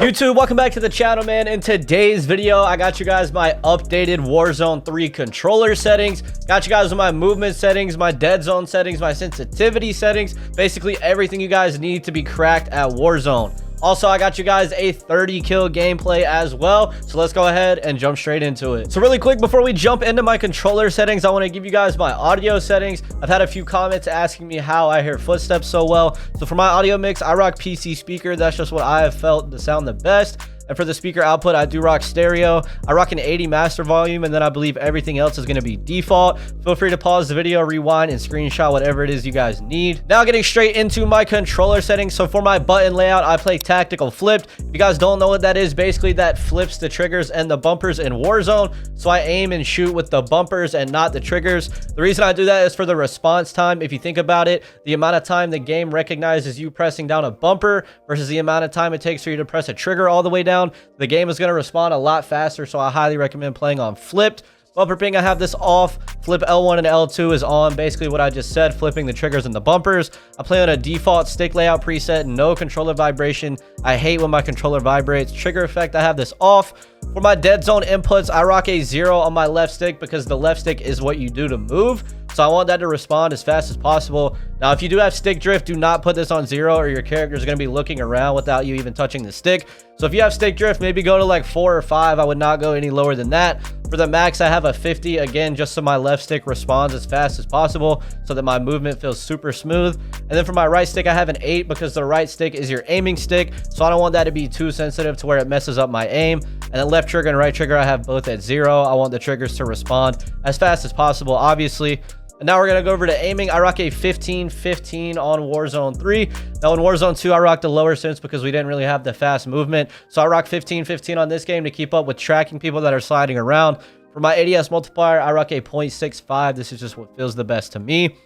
YouTube, welcome back to the channel, man. In today's video, I got you guys my updated Warzone 3 controller settings. Got you guys with my movement settings, my dead zone settings, my sensitivity settings. Basically, everything you guys need to be cracked at Warzone. Also, I got you guys a 30 kill gameplay as well. So let's go ahead and jump straight into it. So really quick, before we jump into my controller settings, I want to give you guys my audio settings. I've had a few comments asking me how I hear footsteps so well. So for my audio mix, I rock PC speaker. That's just what I have felt to sound the best. And for the speaker output, I do rock stereo. I rock an 80 master volume, and then I believe everything else is going to be default. Feel free to pause the video, rewind, and screenshot whatever it is you guys need. Now getting straight into my controller settings. So for my button layout, I play tactical flipped. If you guys don't know what that is, basically that flips the triggers and the bumpers in Warzone. So I aim and shoot with the bumpers and not the triggers. The reason I do that is for the response time. If you think about it, the amount of time the game recognizes you pressing down a bumper versus the amount of time it takes for you to press a trigger all the way down, the game is going to respond a lot faster. So I highly recommend playing on flipped. Bumper ping, I have this off. Flip L1 and L2 is on. Basically what I just said, flipping the triggers and the bumpers. I play on a default stick layout preset, no controller vibration. I hate when my controller vibrates. Trigger effect, I have this off. For my dead zone inputs, I rock a 0 on my left stick because the left stick is what you do to move. So I want that to respond as fast as possible. Now, if you do have stick drift, do not put this on 0 or your character is going to be looking around without you even touching the stick. So if you have stick drift, maybe go to like 4 or 5. I would not go any lower than that. For the max, I have a 50, again, just so my left stick responds as fast as possible so that my movement feels super smooth. And then for my right stick, I have an 8 because the right stick is your aiming stick. So I don't want that to be too sensitive to where it messes up my aim. And then left trigger and right trigger, I have both at 0. I want the triggers to respond as fast as possible, obviously. And now we're going to go over to aiming. I rock a 15-15 on Warzone 3. Now in Warzone 2, I rocked a lower sense because we didn't really have the fast movement. So I rock 15-15 on this game to keep up with tracking people that are sliding around. For my ADS multiplier, I rock a 0.65. This is just what feels the best to me.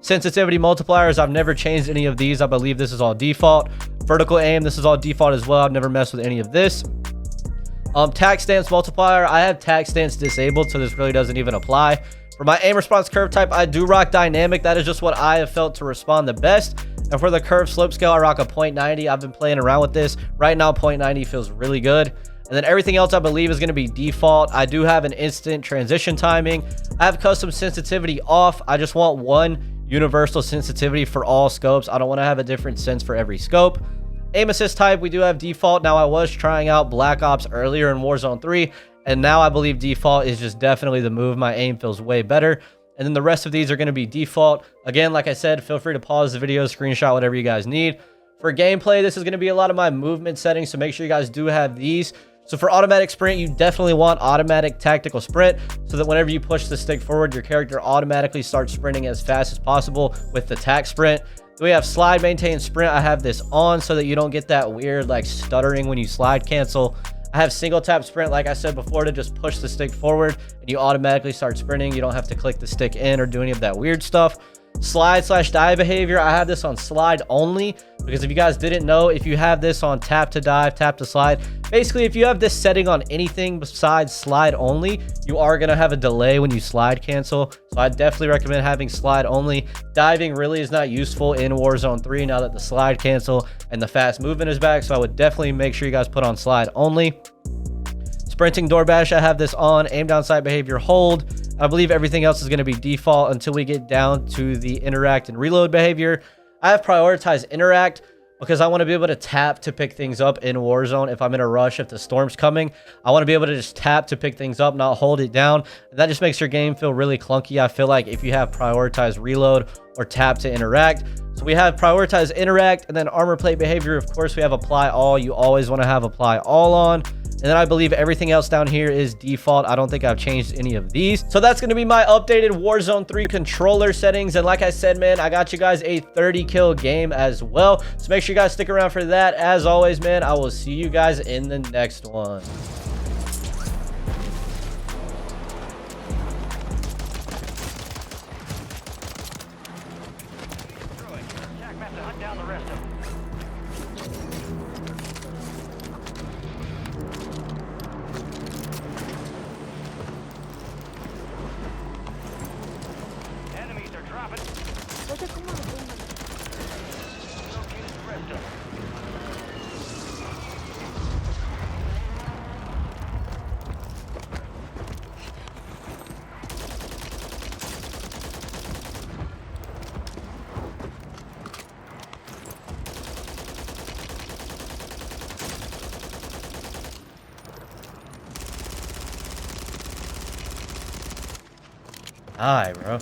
Sensitivity multipliers, I've never changed any of these. I believe this is all default. Vertical aim, this is all default as well. I've never messed with any of this. Tac stance multiplier, I have tac stance disabled, so this really doesn't even apply. For my aim response curve type, I do rock dynamic. That is just what I have felt to respond the best. And for the curve slope scale, I rock a 0.90. I've been playing around with this. Right now, 0.90 feels really good. And then everything else I believe is going to be default. I do have an instant transition timing. I have custom sensitivity off. I just want one universal sensitivity for all scopes. I don't want to have a different sense for every scope. Aim assist type, we do have default. Now, I was trying out Black Ops earlier in Warzone 3. And now I believe default is just definitely the move. My aim feels way better. And then the rest of these are going to be default. Again, like I said, feel free to pause the video, screenshot whatever you guys need. For gameplay, this is going to be a lot of my movement settings, so make sure you guys do have these. So for automatic sprint, you definitely want automatic tactical sprint so that whenever you push the stick forward, your character automatically starts sprinting as fast as possible with the tac sprint. We have slide, maintain, sprint. I have this on so that you don't get that weird like stuttering when you slide cancel. I have single tap sprint, like I said before, to just push the stick forward and you automatically start sprinting. You don't have to click the stick in or do any of that weird stuff. Slide/dive behavior, I have this on slide only because if you guys didn't know, if you have this on tap to dive, tap to slide, basically if you have this setting on anything besides slide only, you are going to have a delay when you slide cancel. So I definitely recommend having slide only. Diving really is not useful in Warzone 3 now that the slide cancel and the fast movement is back. So I would definitely make sure you guys put on slide only. Sprinting door bash, I have this on. Aim down sight behavior, hold. I believe everything else is going to be default until we get down to the interact and reload behavior. I have prioritized interact because I want to be able to tap to pick things up in Warzone. If I'm in a rush, if the storm's coming, I want to be able to just tap to pick things up, not hold it down. And that just makes your game feel really clunky. I feel like if you have prioritized reload or tap to interact. So we have prioritize interact, and then armor plate behavior. Of course, we have apply all. You always want to have apply all on. And then I believe everything else down here is default. I don't think I've changed any of these. So that's going to be my updated Warzone 3 controller settings. And like I said, man, I got you guys a 30 kill game as well. So make sure you guys stick around for that. As always, man, I will see you guys in the next one. Die, bro.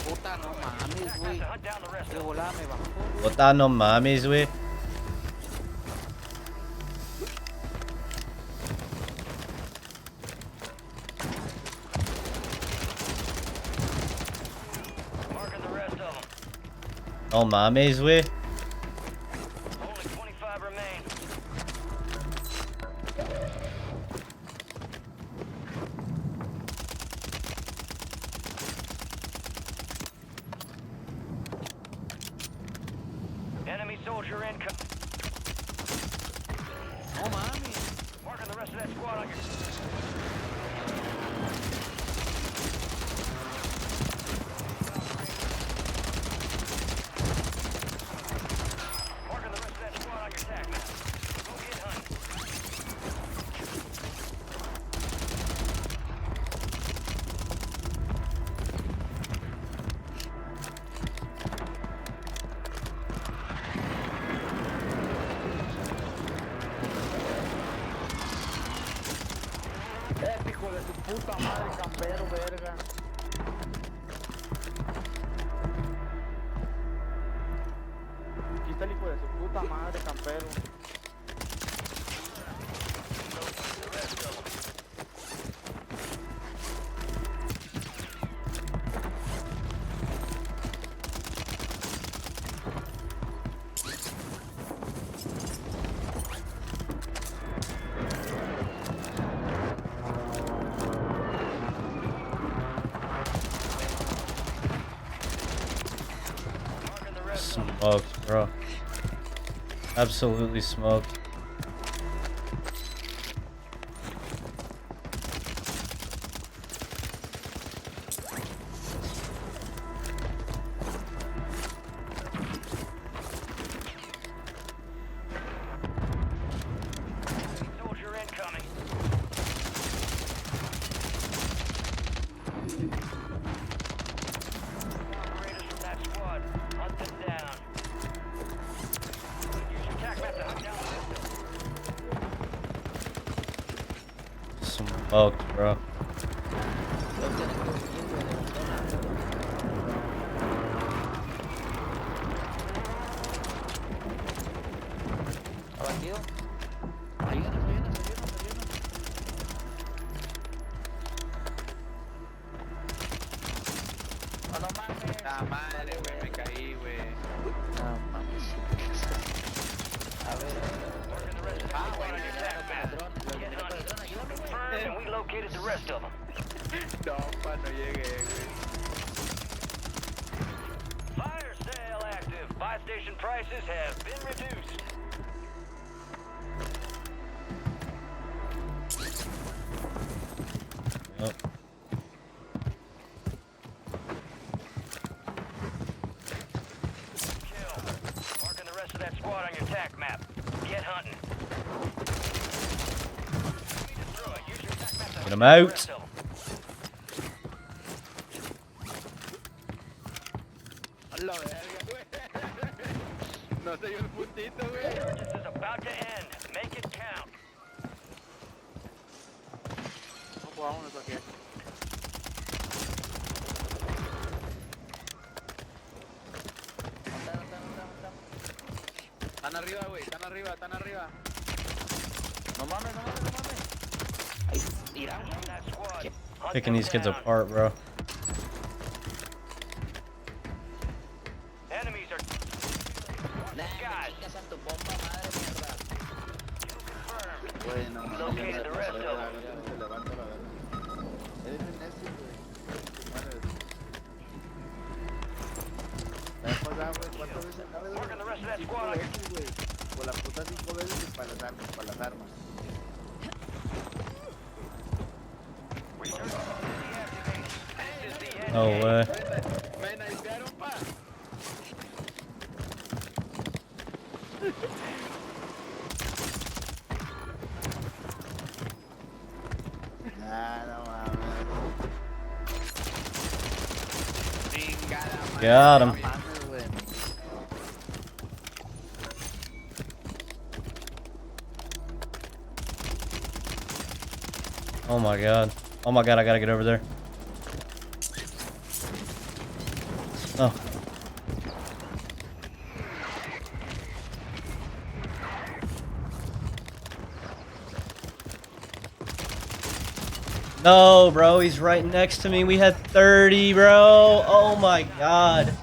Puta, no mames, güey. De volada me bajó. Puta, no mames, güey. No mames, güey. Enemy soldier incoming. No mames. Marking the rest of that squad on your... Marking the rest of that squad on your tac map. Go get hunting. Épico de su puta madre, campero, verga. Aquí está el hijo de su puta madre, campero. Smoked, bro. Absolutely smoked. Soldier incoming. Operators from that squad, hunt them down. Use your tac map to hunt down the system. Smoked, bro. ¿Abatido? Ayúdanos, ayúdanos, ayúdanos, ayúdanos. No mames. Ah, madre, güey, me caí, güey. No mames. A ver. Marking the rest of that squad on your tac map. Dron, Get hunting. dron, ayúdame, güey. Confirmed, and we located the rest of them. No, pa, no llegué, güey. Fire sale active. Buy station prices have been reduced. Yep. Kill. Marking the rest of that squad on your tac map. Get hunting. Enemy destroyed. Use your tac map to Get hunt him down the out. rest of 'em. A la verga, güey. No se dio el puntito, güey. This is about to end. Make it count. No jugamos aquí. Están arriba, güey, están arriba, están arriba. No mames, no mames, no mames. Ahí, tira, From that squad. Hunt Picking them these kids down. apart, bro. Enemies are Guys. Chingas a tu bomba madre, mierda. confirmed. Güey, no mames. Located the rest of them. Se levanta la verga. Eres un necio, güey. Madre. ¿Sabes pasar, güey? ¿Cuántas veces acabas de Marking the rest of that squad on your... güey? Por la puta 5 veces y para las armas, para las armas. Return. No way. Me snipearon, pa. Ah, no mames. Chingada madre. Got him. No mames, güey. Oh my god. Oh my god, I gotta get over there. Oh. No, bro, he's right next to me. We had 30, bro. Oh my god.